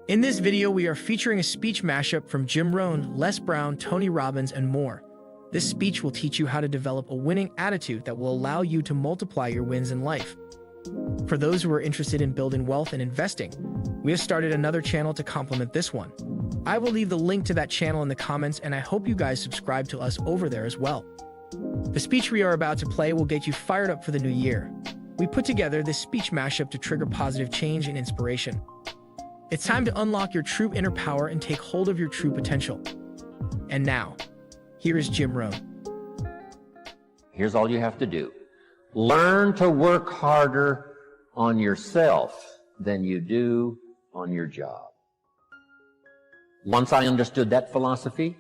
In this video, we are featuring a speech mashup from Jim Rohn, Les Brown, Tony Robbins, and more. This speech will teach you how to develop a winning attitude that will allow you to multiply your wins in life. For those who are interested in building wealth and investing, we have started another channel to complement this one. I will leave the link to that channel in the comments, and I hope you guys subscribe to us over there as well. The speech we are about to play will get you fired up for the new year. We put together this speech mashup to trigger positive change and inspiration. It's time to unlock your true inner power and take hold of your true potential. And now, here is Jim Rohn. Here's all you have to do. Learn to work harder on yourself than you do on your job. Once I understood that philosophy,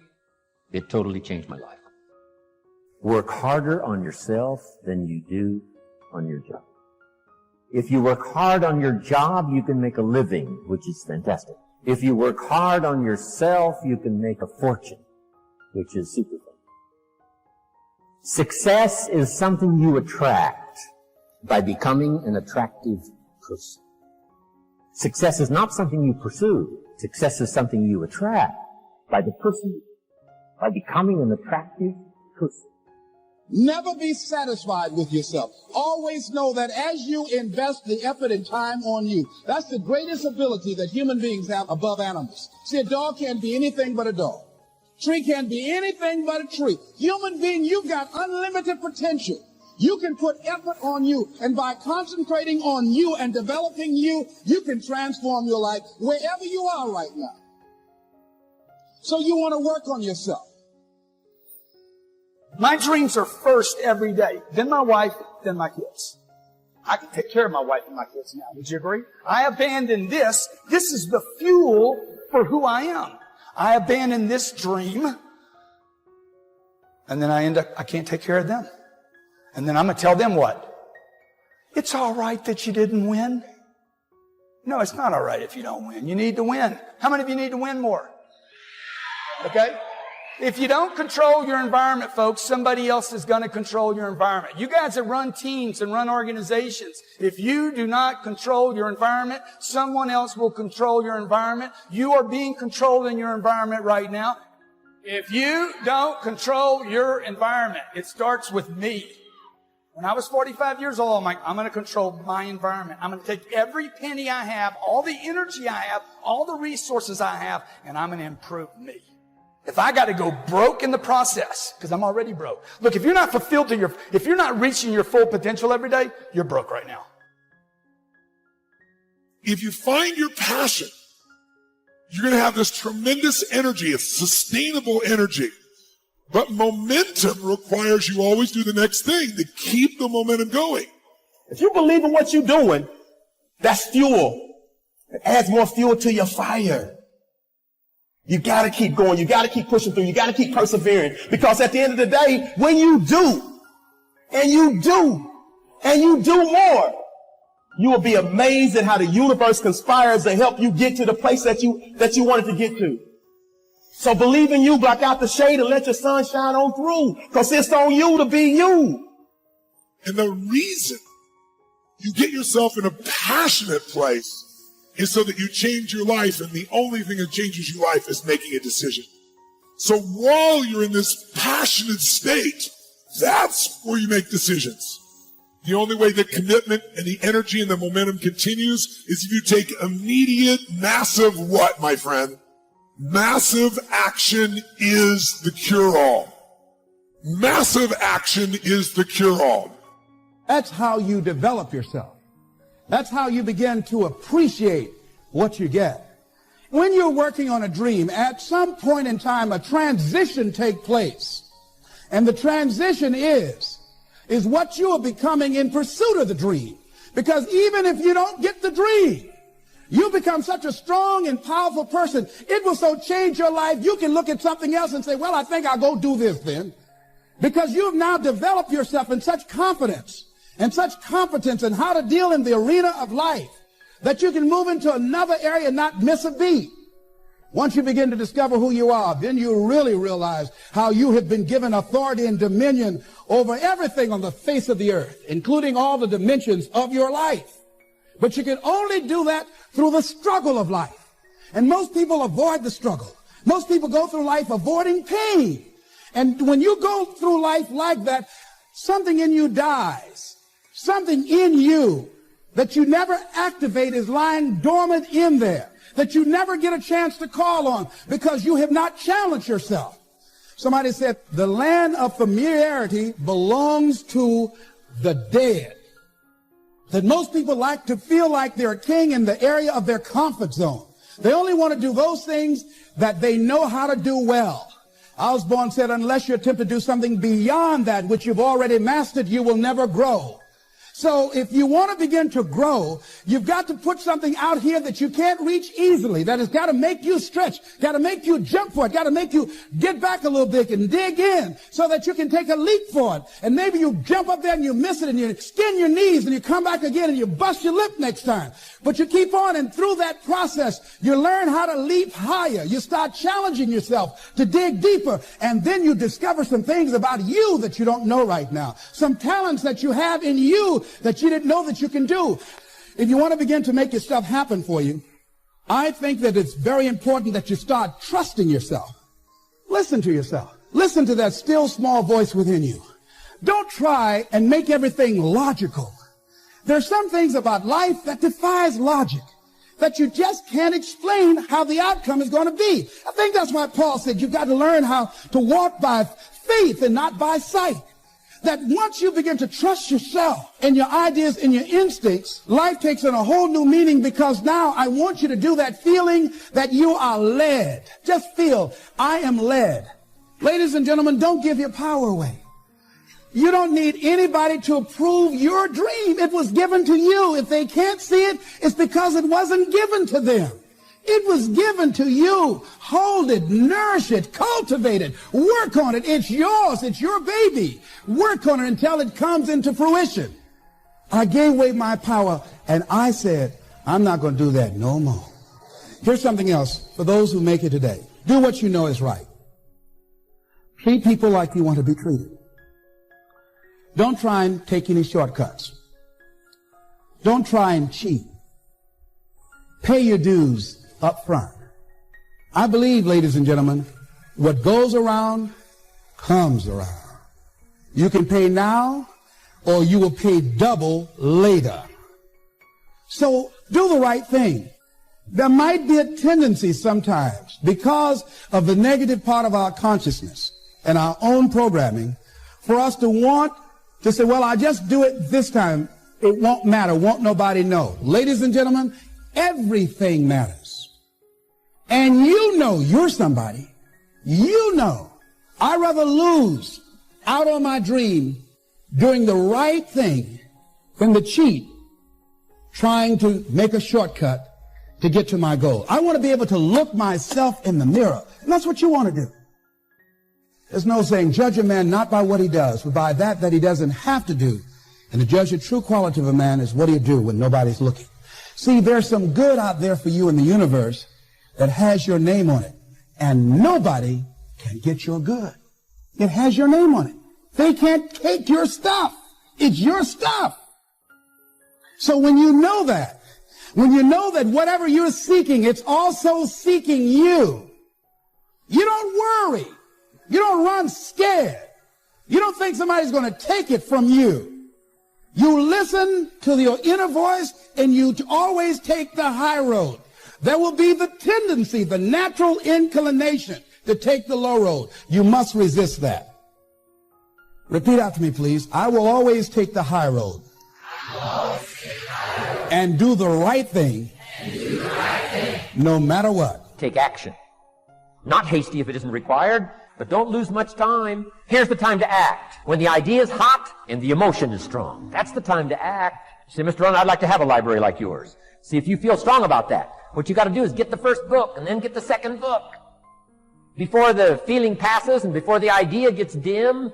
it totally changed my life. Work harder on yourself than you do on your job. If you work hard on your job, you can make a living, which is fantastic. If you work hard on yourself, you can make a fortune, which is super fun. Success is something you attract by becoming an attractive person. Success is not something you pursue. Success is something you attract by becoming an attractive person. Never be satisfied with yourself. Always know that as you invest the effort and time on you, that's the greatest ability that human beings have above animals. See, a dog can't be anything but a dog. Tree can't be anything but a tree. Human being, you've got unlimited potential. You can put effort on you, and by concentrating on you and developing you, you can transform your life wherever you are right now. So you want to work on yourself. My dreams are first every day, then my wife, then my kids. I can take care of my wife and my kids now. Would you agree? I abandoned this. This is the fuel for who I am. I abandon this dream, and then I can't take care of them. And then I'm going to tell them what? It's all right that you didn't win. No, it's not all right if you don't win. You need to win. How many of you need to win more? Okay? If you don't control your environment, folks, somebody else is going to control your environment. You guys that run teams and run organizations, if you do not control your environment, someone else will control your environment. You are being controlled in your environment right now. If you don't control your environment, it starts with me. When I was 45 years old, I'm like, I'm going to control my environment. I'm going to take every penny I have, all the energy I have, all the resources I have, and I'm going to improve me. If I got to go broke in the process, because I'm already broke. Look, if you're not fulfilled if you're not reaching your full potential every day, you're broke right now. If you find your passion, you're going to have this tremendous energy. It's sustainable energy. But momentum requires you always do the next thing to keep the momentum going. If you believe in what you're doing, that's fuel. It adds more fuel to your fire. You got to keep going. You got to keep pushing through. You got to keep persevering. Because at the end of the day, when you do, and you do, and you do more, you will be amazed at how the universe conspires to help you get to the place that you wanted to get to. So believe in you, block out the shade, and let your sun shine on through. Because it's on you to be you. And the reason you get yourself in a passionate place is so that you change your life, and the only thing that changes your life is making a decision. So while you're in this passionate state, that's where you make decisions. The only way the commitment and the energy and the momentum continues is if you take immediate, massive what, my friend? Massive action is the cure-all. Massive action is the cure-all. That's how you develop yourself. That's how you begin to appreciate what you get. When you're working on a dream, at some point in time, a transition takes place. And the transition is what you are becoming in pursuit of the dream. Because even if you don't get the dream, you become such a strong and powerful person. It will so change your life, you can look at something else and say, well, I think I'll go do this then. Because you've now developed yourself in such confidence and such competence in how to deal in the arena of life that you can move into another area and not miss a beat. Once you begin to discover who you are, then you really realize how you have been given authority and dominion over everything on the face of the earth, including all the dimensions of your life. But you can only do that through the struggle of life. And most people avoid the struggle. Most people go through life avoiding pain. And when you go through life like that, something in you dies. Something in you that you never activate is lying dormant in there, that you never get a chance to call on because you have not challenged yourself. Somebody said, the land of familiarity belongs to the dead. That most people like to feel like they're a king in the area of their comfort zone. They only want to do those things that they know how to do well. Osborne said, unless you attempt to do something beyond that which you've already mastered, you will never grow. So if you want to begin to grow, you've got to put something out here that you can't reach easily, that has got to make you stretch, got to make you jump for it, got to make you get back a little bit and dig in so that you can take a leap for it. And maybe you jump up there and you miss it and you skin your knees and you come back again and you bust your lip next time. But you keep on, and through that process, you learn how to leap higher. You start challenging yourself to dig deeper, and then you discover some things about you that you don't know right now. Some talents that you have in you that you didn't know that you can do. If you want to begin to make your stuff happen for you, I think that it's very important that you start trusting yourself. Listen to yourself. Listen to that still small voice within you. Don't try and make everything logical. There's some things about life that defies logic, that you just can't explain how the outcome is going to be. I think that's why Paul said you've got to learn how to walk by faith and not by sight. That once you begin to trust yourself and your ideas and your instincts, life takes on a whole new meaning, because now I want you to do that feeling that you are led. Just feel, I am led. Ladies and gentlemen, don't give your power away. You don't need anybody to approve your dream. It was given to you. If they can't see it, it's because it wasn't given to them. It was given to you. Hold it, nourish it, cultivate it, work on it. It's yours. It's your baby. Work on it until it comes into fruition. I gave away my power, and I said, I'm not going to do that no more. Here's something else for those who make it today. Do what you know is right. Treat people like you want to be treated. Don't try and take any shortcuts. Don't try and cheat. Pay your dues up front. I believe, ladies and gentlemen, what goes around comes around. You can pay now, or you will pay double later. So do the right thing. There might be a tendency sometimes, because of the negative part of our consciousness and our own programming, for us to want to say, well, I'll just do it this time. It won't matter. Won't nobody know. Ladies and gentlemen, everything matters. And you know you're somebody. You know. I'd rather lose out on my dream doing the right thing than to cheat trying to make a shortcut to get to my goal. I want to be able to look myself in the mirror. And that's what you want to do. There's no saying, judge a man not by what he does, but by that he doesn't have to do. And to judge the true quality of a man is what do you do when nobody's looking. See, there's some good out there for you in the universe that has your name on it. And nobody can get your good. It has your name on it. They can't take your stuff. It's your stuff. So when you know that whatever you're seeking, it's also seeking you, you don't worry. You don't run scared. You don't think somebody's going to take it from you. You listen to your inner voice, and you always take the high road. There will be the tendency, the natural inclination to take the low road. You must resist that. Repeat after me, please. I will always take the high road. And do the right thing. No matter what. Take action. Not hasty if it isn't required, but don't lose much time. Here's the time to act. When the idea is hot and the emotion is strong. That's the time to act. Say, Mr. Rohn, I'd like to have a library like yours. See if you feel strong about that. What you got to do is get the first book and then get the second book. Before the feeling passes and before the idea gets dim,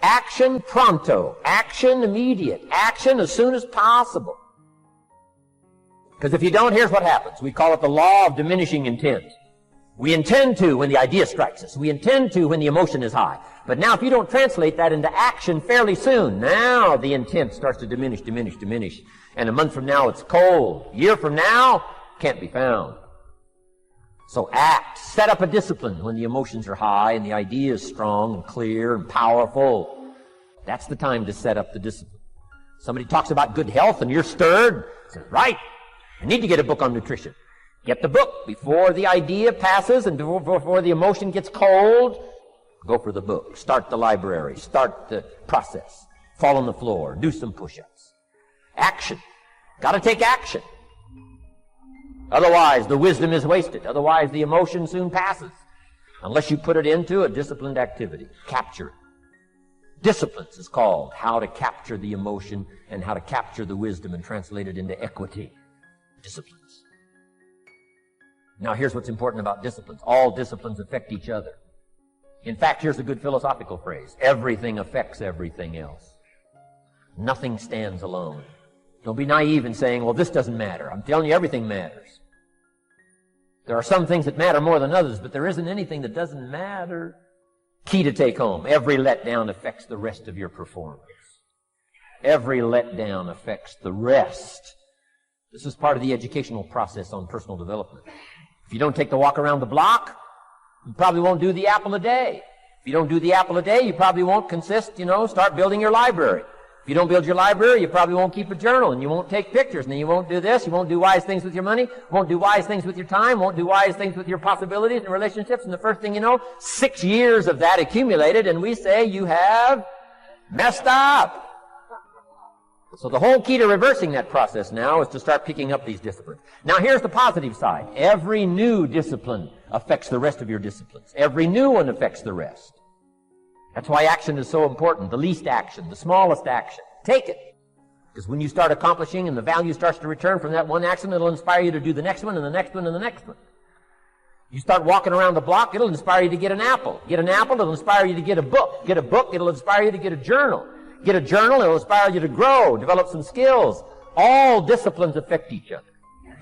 action pronto. Action immediate. Action as soon as possible. Because if you don't, here's what happens. We call it the law of diminishing intent. We intend to when the idea strikes us. We intend to when the emotion is high. But now if you don't translate that into action fairly soon, now the intent starts to diminish. And a month from now it's cold. A year from now, can't be found. So act. Set up a discipline when the emotions are high and the idea is strong and clear and powerful. That's the time to set up the discipline. Somebody talks about good health and you're stirred. Say, right, I need to get a book on nutrition. Get the book before the idea passes and before the emotion gets cold. Go for the book. Start the library. Start the process. Fall on the floor. Do some push-ups. Action. Got to take action. Otherwise, the wisdom is wasted. Otherwise, the emotion soon passes. Unless you put it into a disciplined activity. Capture it. Disciplines is called how to capture the emotion and how to capture the wisdom and translate it into equity. Disciplines. Now, here's what's important about disciplines. All disciplines affect each other. In fact, here's a good philosophical phrase. Everything affects everything else. Nothing stands alone. Don't be naive in saying, well, this doesn't matter. I'm telling you, everything matters. There are some things that matter more than others, but there isn't anything that doesn't matter. Key to take home. Every letdown affects the rest of your performance. Every letdown affects the rest. This is part of the educational process on personal development. If you don't take the walk around the block, you probably won't do the apple a day. If you don't do the apple a day, you probably won't start building your library. If you don't build your library, you probably won't keep a journal, and you won't take pictures, and then you won't do this, you won't do wise things with your money, won't do wise things with your time, won't do wise things with your possibilities and relationships, and the first thing you know, 6 years of that accumulated, and we say you have messed up. So the whole key to reversing that process now is to start picking up these disciplines. Now here's the positive side. Every new discipline affects the rest of your disciplines. Every new one affects the rest. That's why action is so important. The least action, the smallest action. Take it. Because when you start accomplishing and the value starts to return from that one action, it'll inspire you to do the next one and the next one and the next one. You start walking around the block, it'll inspire you to get an apple. Get an apple, it'll inspire you to get a book. Get a book, it'll inspire you to get a journal. Get a journal, it'll inspire you to grow, develop some skills. All disciplines affect each other.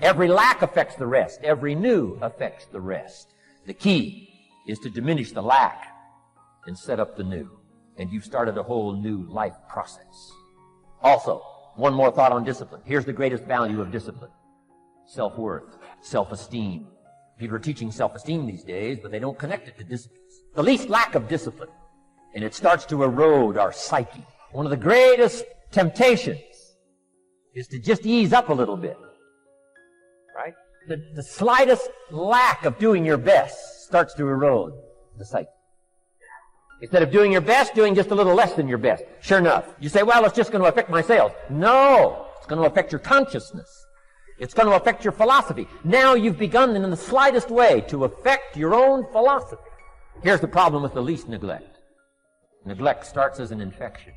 Every lack affects the rest. Every new affects the rest. The key is to diminish the lack and set up the new. And you've started a whole new life process. Also, one more thought on discipline. Here's the greatest value of discipline. Self-worth, self-esteem. People are teaching self-esteem these days, but they don't connect it to disciplines. The least lack of discipline. And it starts to erode our psyche. One of the greatest temptations is to just ease up a little bit. Right? The slightest lack of doing your best starts to erode the psyche. Instead of doing your best, doing just a little less than your best. Sure enough. You say, well, it's just going to affect my sales. No. It's going to affect your consciousness. It's going to affect your philosophy. Now you've begun in the slightest way to affect your own philosophy. Here's the problem with the least neglect. Neglect starts as an infection.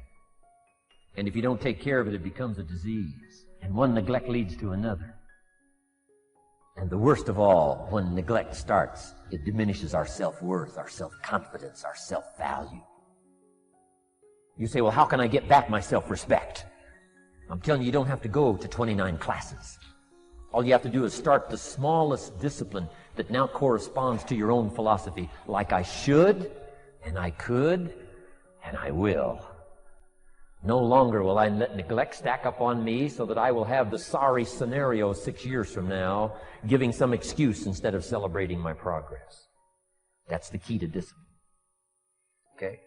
And if you don't take care of it, it becomes a disease. And one neglect leads to another. And the worst of all, when neglect starts, it diminishes our self-worth, our self-confidence, our self-value. You say, well, how can I get back my self-respect? I'm telling you, you don't have to go to 29 classes. All you have to do is start the smallest discipline that now corresponds to your own philosophy, like I should, and I could, and I will. No longer will I let neglect stack up on me so that I will have the sorry scenario 6 years from now, giving some excuse instead of celebrating my progress. That's the key to discipline. Okay?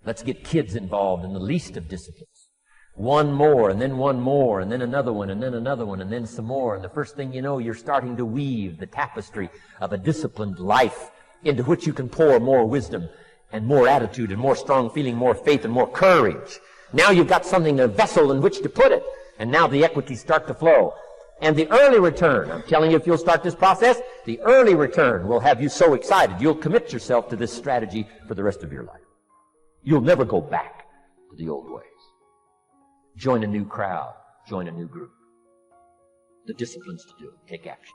Let's get kids involved in the least of disciplines. One more, and then one more, and then another one, and then another one, and then some more. And the first thing you know, you're starting to weave the tapestry of a disciplined life into which you can pour more wisdom and more attitude and more strong feeling, more faith and more courage. Now you've got something, a vessel in which to put it. And now the equities start to flow. And the early return, I'm telling you, if you'll start this process, the early return will have you so excited. You'll commit yourself to this strategy for the rest of your life. You'll never go back to the old ways. Join a new crowd. Join a new group. The disciplines to do it. Take action.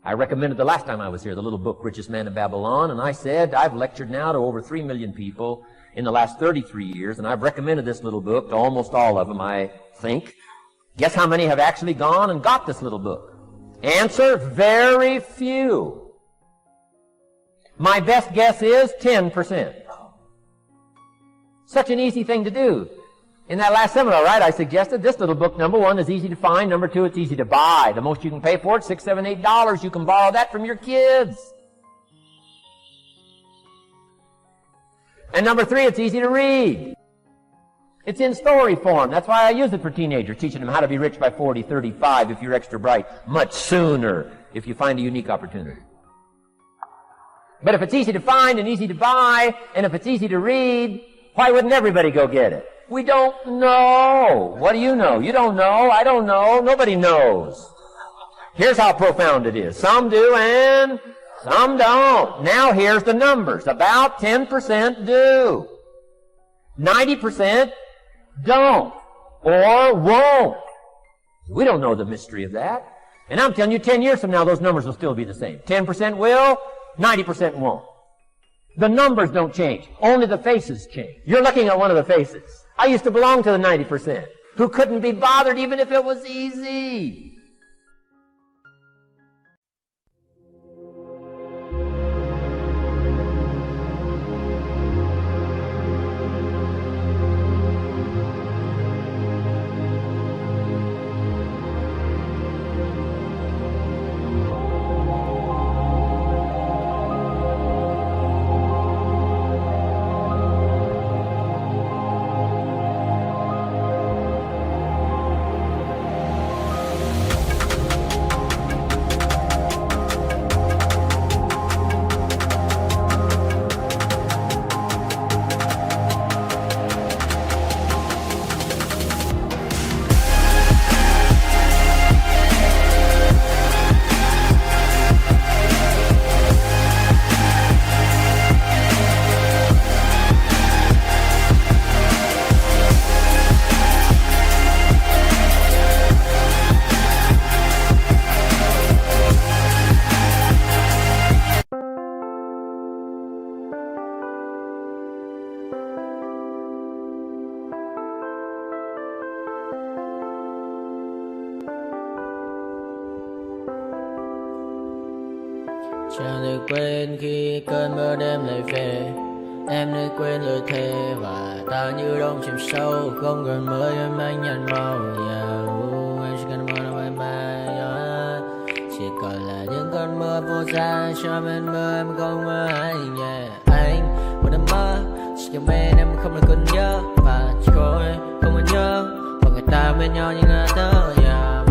I recommended the last time I was here, the little book, Richest Man in Babylon, and I said, I've lectured now to over 3 million people in the last 33 years, and I've recommended this little book to almost all of them, I think. Guess how many have actually gone and got this little book? Answer, very few. My best guess is 10%. Such an easy thing to do. In that last seminar, right, I suggested this little book, number one, is easy to find. Number two, it's easy to buy. The most you can pay for it, $6, $7, $8. You can borrow that from your kids. And number three, it's easy to read. It's in story form. That's why I use it for teenagers, teaching them how to be rich by 40, 35 if you're extra bright, much sooner if you find a unique opportunity. But if it's easy to find and easy to buy, and if it's easy to read, why wouldn't everybody go get it? We don't know. What do you know? You don't know. I don't know. Nobody knows. Here's how profound it is. Some do and some don't. Now here's the numbers. About 10% do. 90% don't or won't. We don't know the mystery of that. And I'm telling you, 10 years from now, those numbers will still be the same. 10% will, 90% won't. The numbers don't change. Only the faces change. You're looking at one of the faces. I used to belong to the 90% who couldn't be bothered even if it was easy. Chẳng được quên khi cơn mưa đêm lại về. Em đã quên lời thề và ta như đông chìm sâu. Không gần mới em anh nhận màu. Anh chỉ cần mơ đâu em bay. Chỉ còn là những cơn mưa vô giá. Cho bên mơ em không mơ anh. Anh một đêm mơ. Chỉ cần bên em không được cần nhớ. Và chỉ có em không muốn nhớ. Và người ta bên nhau như ngã thơ.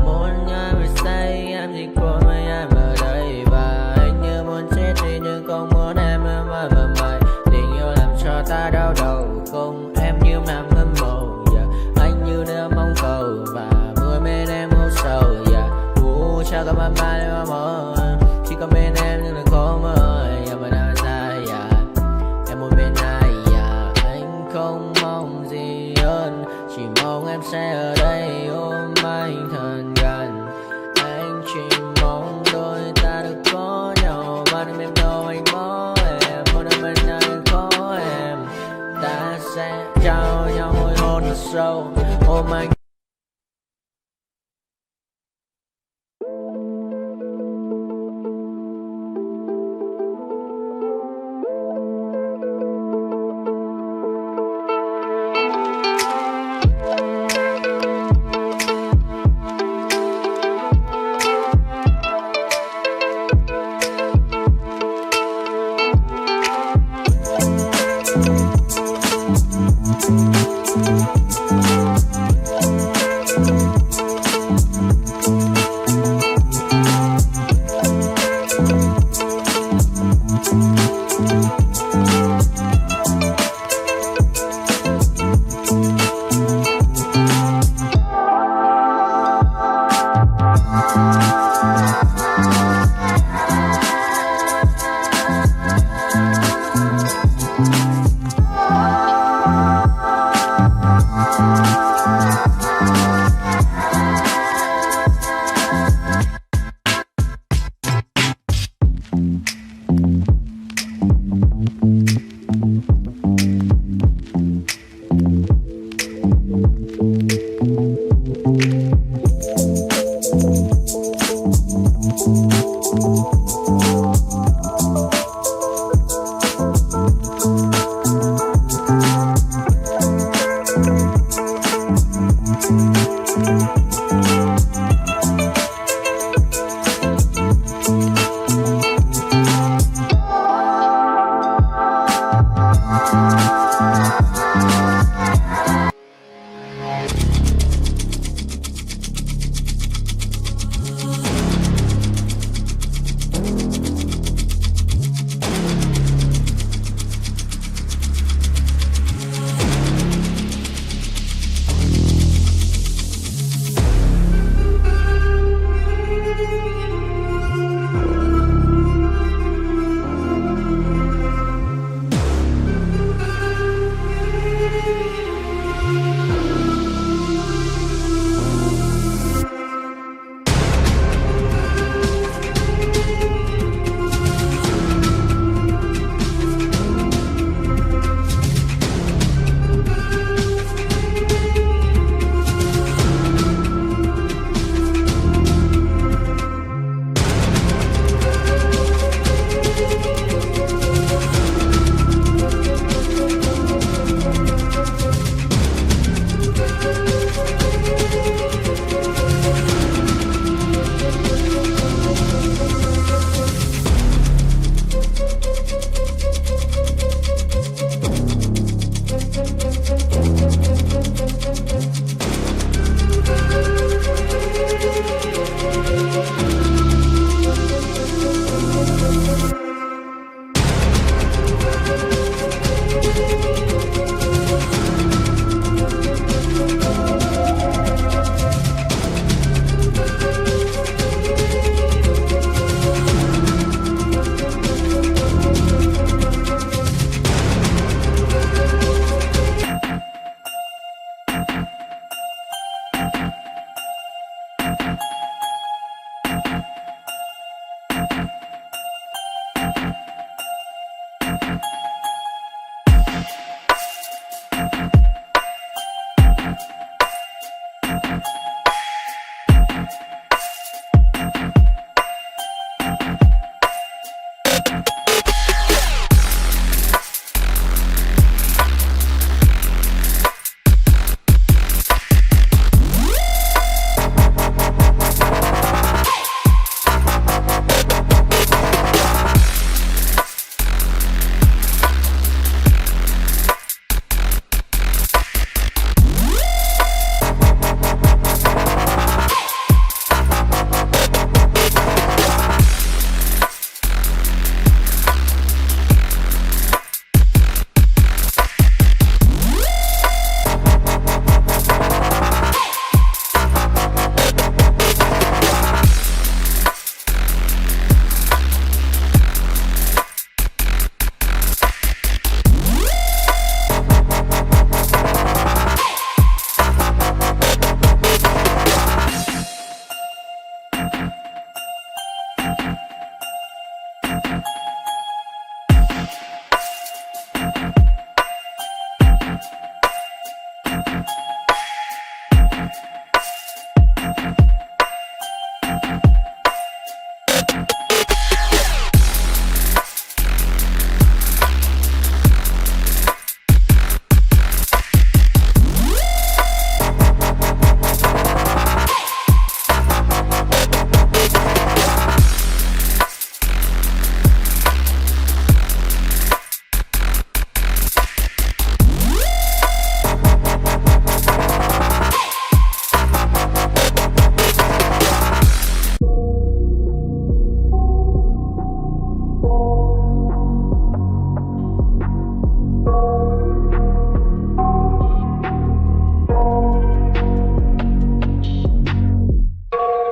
Muốn nhớ về say em chỉ có mấy em ở đây. Và anh như muốn chết đi nhưng không muốn em mãi mãi. Tình yêu làm cho ta đau đầu. Không em như nằm hâm mộ. Anh như đứa mong cầu. Và vui bên em ngủ sầu. Chào các bạn bay mà mơ. Chỉ có bên em nhưng đừng có mơ. Mà đã ra em muốn bên ai. Anh không mong gì hơn. Chỉ mong em sẽ ở đây ôm anh thật gần. Anh chỉ mong đôi ta được có nhau. Và đừng em đâu anh có em. Một đêm bên anh có em. Ta sẽ trao nhau môi hôn thật sâu. Ôm anh.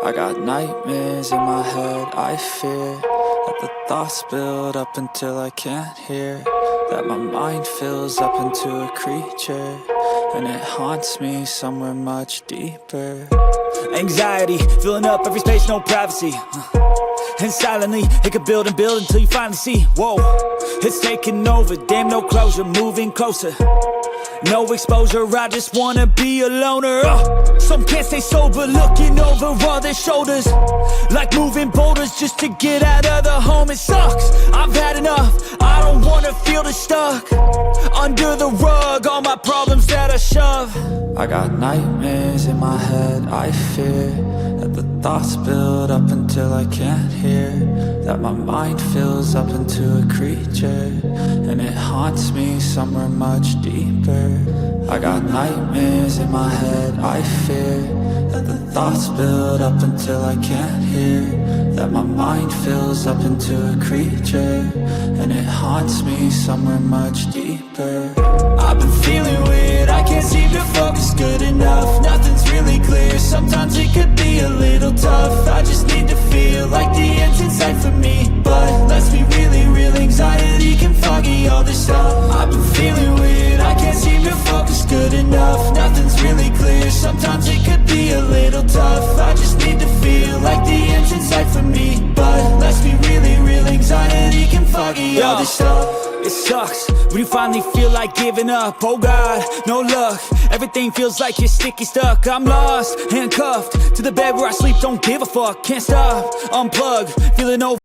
I got nightmares in my head, I fear that the thoughts build up until I can't hear, that my mind fills up into a creature, and it haunts me somewhere much deeper. Anxiety, filling up every space, no privacy. And silently, it could build and build until you finally see, whoa, it's taking over, damn no closure, moving closer. No exposure, I just wanna be a loner. Some can't stay sober, looking over all their shoulders, like moving boulders just to get out of the home. It sucks, I've had enough, I don't wanna feel the stuck under the rug, all my problems that I shove. I got nightmares in my head, I fear that the thoughts build up until I can't hear, that my mind fills up into a creature, and it haunts me somewhere much deeper. I got nightmares in my head, I fear that the thoughts build up until I can't hear, that my mind fills up into a creature, and it haunts me somewhere much deeper. I've been feeling weird, I can't seem to focus good enough. Nothing's really clear, sometimes it could be a little tough. I just need to feel like the end's in sight for me, but let's be really real, anxiety can foggy all this stuff. I've been feeling weird, I can't seem to focus good enough. Nothing's really clear, sometimes it could be a little tough. I just need to feel like the end's in sight for me, but let's be really real, anxiety can foggy all this stuff. It sucks when you finally feel like giving up. Oh God, no luck, everything feels like you're sticky stuck. I'm lost, handcuffed to the bed where I sleep, don't give a fuck. Can't stop, unplug, feeling over